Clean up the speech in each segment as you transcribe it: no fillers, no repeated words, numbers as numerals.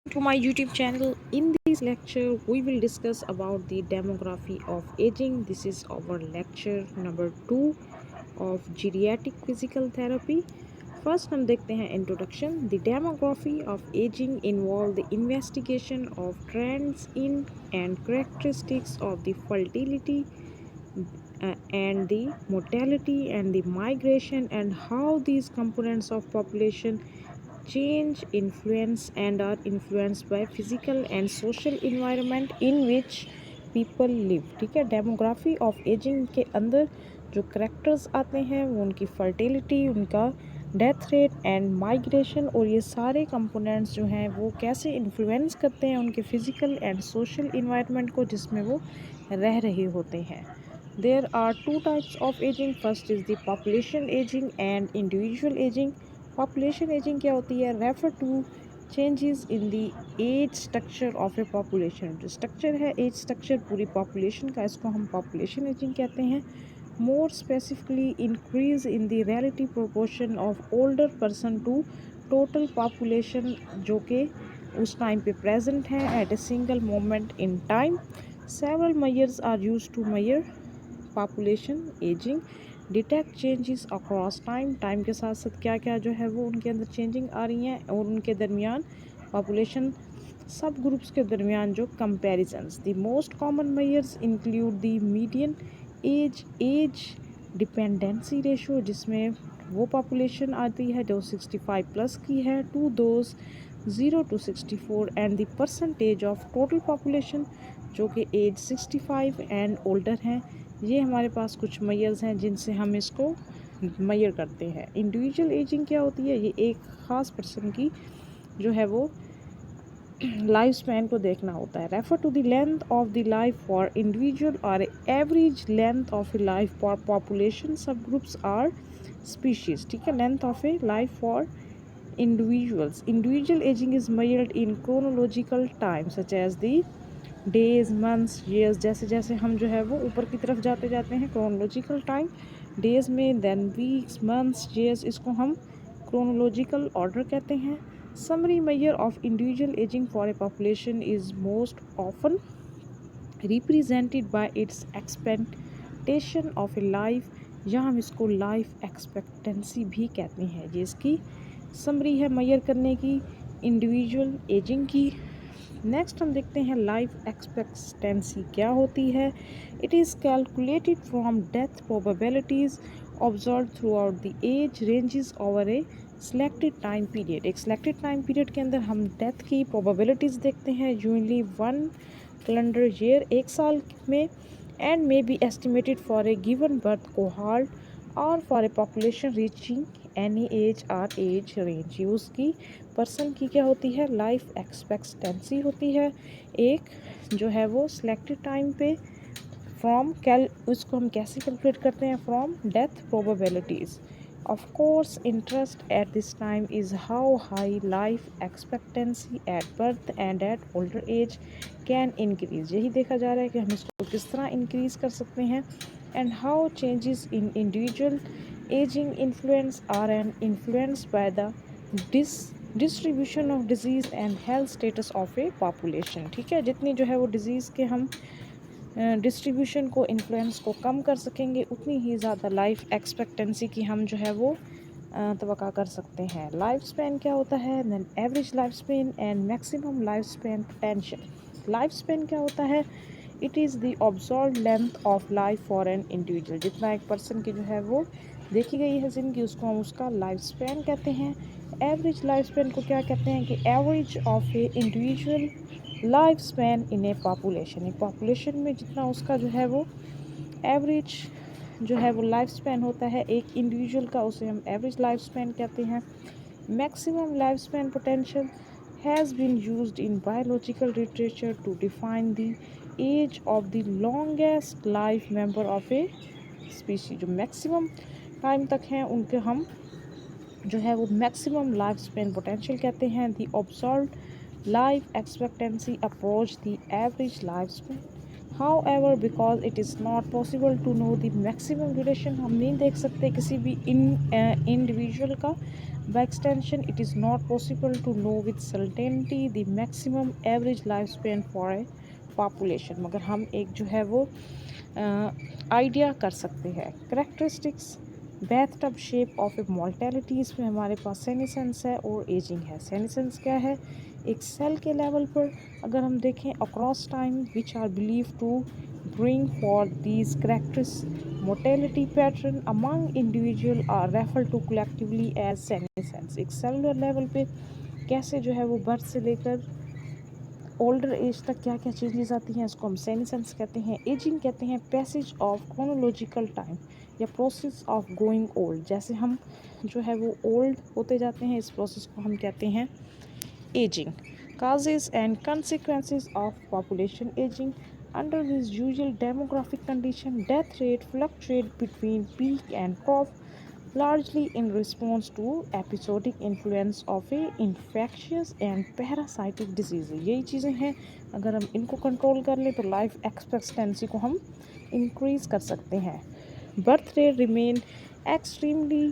To my YouTube channel. In this lecture, we will discuss about the demography of aging. This is our lecture number 2 of geriatric physical therapy. First हम देखते हैं introduction. The demography of aging involve the investigation of trends in and characteristics of the fertility and the mortality and the migration and how these components of population change influence and are influenced by physical and social environment in which people live. ठीक है, demography of ageing के अंदर जो characters आते हैं वो उनकी fertility, उनका डेथ रेट एंड माइग्रेशन और ये सारे कंपोनेंट्स जो हैं वो कैसे इन्फ्लुएंस करते हैं उनके फिजिकल एंड सोशल इन्वायरमेंट को जिसमें वो रह रहे होते हैं. There are two types of aging. First is the population aging and individual aging. Population aging क्या होती है? Refer to changes in the age structure of a population. जो structure है age structure पूरी population का, इसको हम population aging कहते हैं. More specifically, increase in the relative proportion of older person to total population जो कि उस टाइम पे present है at a single moment in time. Several measures are used to measure population ageing. Detect changes across time के साथ साथ क्या क्या जो है वो उनके अंदर चेंजिंग आ रही हैं और उनके दरमियान पॉपुलेशन सब ग्रुप्स के दरमियान जो comparisons. The most common measures include the median age dependency ratio जिसमें वो पॉपुलेशन आती है जो 65 प्लस की है, to those 0 to 64 and the percentage of total population जो कि एज 65 एंड ओल्डर हैं. ये हमारे पास कुछ मेजर्स हैं जिनसे हम इसको मेजर करते हैं. इंडिविजुअल एजिंग क्या होती है? ये एक ख़ास पर्सन की जो है वो लाइफ स्पैन को देखना होता है. Refer to the length of the life for individual और average length of a life for population sub groups or species. ठीक है, length of a life for individuals. Individual aging is measured in chronological time such as the days, months, years. जैसे जैसे हम जो है वो ऊपर की तरफ जाते जाते हैं chronological time days में, then weeks, months, years, इसको हम chronological order कहते हैं. Summary measure of individual aging for a population is most often represented by its expectation of a life या हम इसको लाइफ एक्सपेक्टेंसी भी कहते हैं. ये इसकी समरी है मेजर करने की इंडिविजुअल एजिंग की. नेक्स्ट हम देखते हैं लाइफ एक्सपेक्टेंसी क्या होती है. It is calculated from death probabilities observe throughout the age ranges over a selected time period. एक सिलेक्टेड टाइम पीरियड के अंदर हम डेथ की प्रोबेबिलिटीज़ देखते हैं यूजली 1 कैलेंडर ईयर, एक साल में, and may be estimated for a given birth cohort और for a population reaching any age और एज रेंज. ये उसकी पर्सन की क्या होती है? लाइफ एक्सपेक्टेंसी होती है. एक जो है वो सिलेक्टेड टाइम पे फ्रॉम उसको हम कैसे कैलकुलेट करते हैं? From death probabilities. Of course interest at this time is how high life expectancy at birth and at older age can increase. यही देखा जा रहा है कि हम इसको किस तरह इंक्रीज़ कर सकते हैं. And how changes in individual ageing influence are and influence by the distribution of disease and health status of a population. ठीक है, जितनी जो है वो डिज़ीज़ के हम डिस्ट्रीब्यूशन को इन्फ्लुएंस को कम कर सकेंगे उतनी ही ज़्यादा लाइफ एक्सपेक्टेंसी की हम जो है वो तवक्का कर सकते हैं. लाइफ स्पैन क्या होता है? Then average life span and maximum life span potential. Life span क्या होता है? It is the observed length of life for an individual. जितना एक पर्सन की जो है वो देखी गई है ज़िंदगी उसको हम उसका लाइफ स्पैन कहते हैं. एवरेज लाइफ स्पैन को क्या कहते हैं? कि average of A individual life span in A population. एक पॉपुलेशन में जितना उसका जो है वो एवरेज जो है वो लाइफ स्पैन होता है एक इंडिविजुअल का, उसे हम एवरेज लाइफ स्पैन कहते हैं. Maximum life span potential has been used in biological literature to define the age of the longest life member of a species. जो मैक्सिमम टाइम तक हैं उनके हम जो है वो मैक्सिमम लाइफ स्पैन पोटेंशियल कहते हैं. The observed life expectancy approach the average life span. However, because it is not possible to know the maximum duration, हम नहीं देख सकते किसी भी individual का. By extension, it is not possible to know with certainty the maximum average lifespan for a population. मगर हम एक जो है वो आइडिया कर सकते हैं. Characteristics bathtub shape of a mortality, इसमें हमारे पास सेनिसेंस है और एजिंग है. सेनिसेंस क्या है? एक सेल के लेवल पर अगर हम देखें across time which are believe to bring for these characters mortality pattern among individual are refer to collectively as senescence. एक सेलुलर लेवल पे कैसे जो है वो बर्थ से लेकर ओल्डर एज तक क्या क्या चेंजेस आती हैं, इसको हम सेनिसेंस कहते हैं. एजिंग कहते हैं पैसेज ऑफ क्रोनोलॉजिकल टाइम या प्रोसेस ऑफ गोइंग ओल्ड. जैसे हम जो है वो ओल्ड होते जाते हैं, इस प्रोसेस को हम कहते हैं ageing. Causes and consequences of population aging. Under this usual demographic condition, death rate fluctuate between peak and trough, largely in response to episodic influence of a infectious and parasitic disease. यही चीज़ें हैं, अगर हम इनको control कर लें तो life expectancy को हम इंक्रीज़ कर सकते हैं. Birth rate remain extremely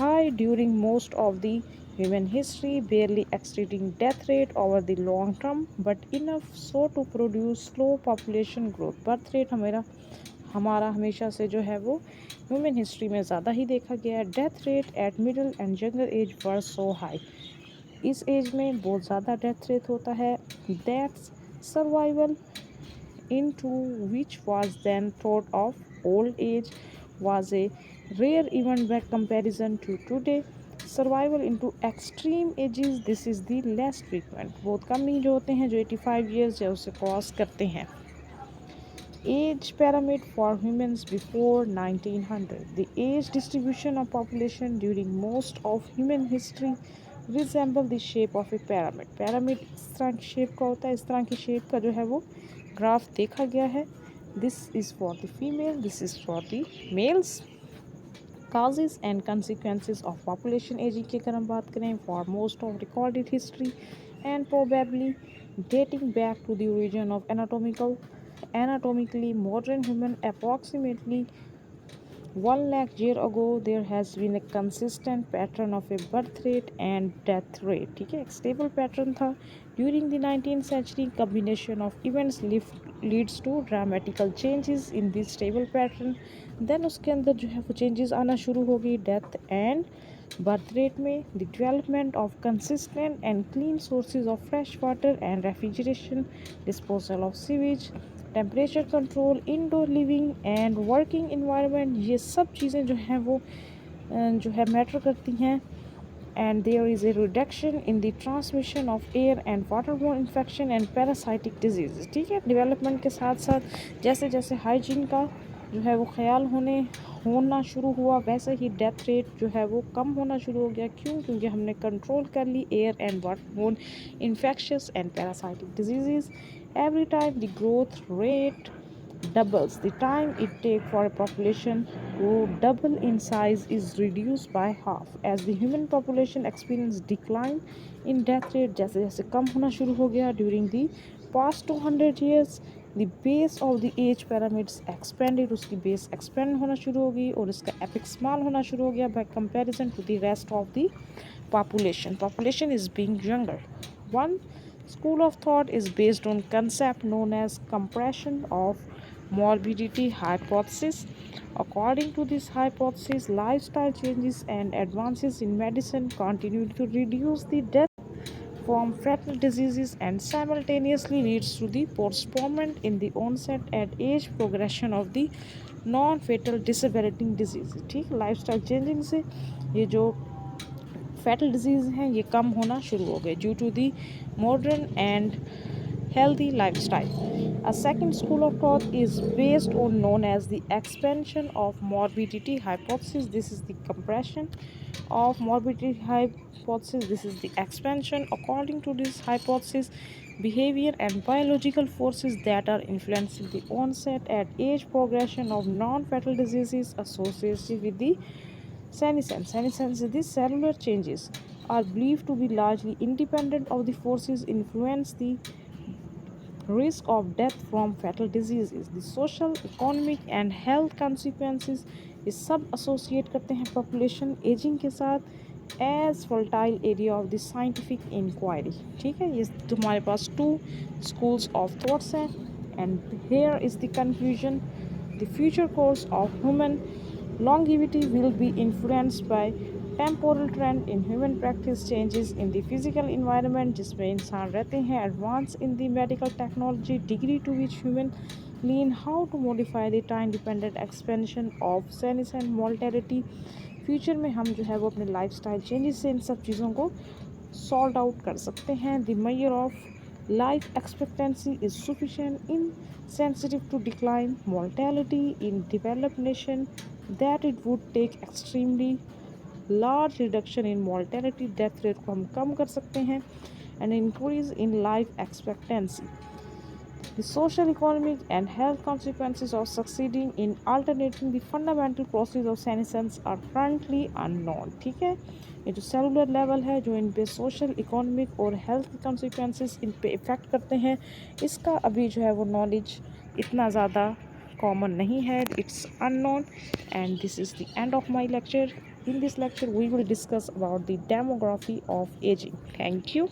high during most of the human history, barely exceeding death rate over the long term, but enough so to produce slow population growth. Birth rate हमारा हमेशा से जो है वो ह्यूमन हिस्ट्री में ज़्यादा ही देखा गया है. Death rate at middle and younger age were so high. इस एज में बहुत ज़्यादा डेथ रेट होता है. That's survival into which was then thought of old age was a rare event by comparison to today. Survival into extreme ages, this is the less frequent. बहुत कम ही जो होते हैं जो 85 years या उससे क्रॉस करते हैं. Age pyramid for humans before 1900. The age distribution of population during most of human history resemble the shape of a pyramid. Pyramid इस तरह की शेप का होता है, इस तरह की शेप का जो है वो ग्राफ देखा गया है. This is for the female, this is for the males. Causes and consequences of population aging की अगर हम बात करें, for most of recorded history and probably dating back to the origin of anatomically modern human approximately 1 lakh year ago, there has been a consistent pattern of a birth rate and death rate. ठीक है, एक stable pattern था. During the 19th century, combination of events leads to dramatical changes in this stable pattern. Then उसके अंदर जो है वो changes आना शुरू हो गई death and birth rate में. The development of consistent and clean sources of fresh water and refrigeration, disposal of sewage, temperature control, indoor living and working environment, ये सब चीज़ें जो हैं वो जो है मैटर करती हैं. And there is a reduction in the transmission of air and waterborne infection and parasitic disease. ठीक है, डेवलपमेंट के साथ साथ जैसे जैसे हाइजीन का जो है वो ख्याल होना शुरू हुआ, वैसे ही डेथ रेट जो है वो कम होना शुरू हो गया. क्यों? क्योंकि हमने कंट्रोल कर ली air and waterborne infectious and parasitic disease. Every time the growth rate doubles, the time it takes for a population to double in size is reduced by half. As the human population experiences decline in death rate, जैसे जैसे कम होना शुरू हो गया during the past 200 years, the base of the age pyramids expanded. उसकी base expand होना शुरू हो गई और इसका apex small होना शुरू हो गया by comparison to the rest of the population. Population is being younger. One school of thought is based on concept known as compression of morbidity hypothesis. According to this hypothesis, lifestyle changes and advances in medicine continue to reduce the death from fatal diseases and simultaneously leads to the postponement in the onset and age progression of the non-fatal disabling diseases. ठीक, lifestyle changing से ये जो fatal disease हैं ये कम होना शुरू हो गए due to the modern and healthy lifestyle. A second school of thought is based on known as the expansion of morbidity hypothesis. This is the compression of morbidity hypothesis. This is the expansion. According to this hypothesis, behavior and biological forces that are influencing the onset and age progression of non-fatal diseases associated with the senescence. Senescence, these cellular changes are believed to be largely independent of the forces influence the risk of death from fatal diseases. The social, economic and health consequences ये सब associate करते हैं population aging के साथ as fertile area of the scientific inquiry. ठीक है, ये तुम्हारे पास two schools of thoughts हैं and here is the conclusion. The future course of human longevity will be influenced by temporal trend in human practice changes in the physical environment जिसमें इंसान रहते हैं, advance in the medical technology degree to which human learn how to modify the time dependent expansion of senescence and mortality. Future में हम जो है वो अपने लाइफ स्टाइल चेंजेस से इन सब चीज़ों को सॉल्व आउट कर सकते हैं. The measure of life expectancy is sufficient in sensitive to decline mortality in developed nation that it would take extremely large reduction in mortality death rate को हम कम कर सकते हैं and increase in life expectancy. The social, economic and health consequences of succeeding in alternating the fundamental process of senescence are currently unknown. ठीक है, ये जो cellular level है जो इन पे सोशल, इकोनॉमिक और हेल्थ कॉन्सिक्वेंसेस इन पे इफ़ेक्ट करते हैं, इसका अभी जो है वो नॉलेज इतना ज़्यादा कॉमन नहीं है. It's unknown and this is the end of my lecture. In this lecture we will discuss about the demography of aging. Thank you.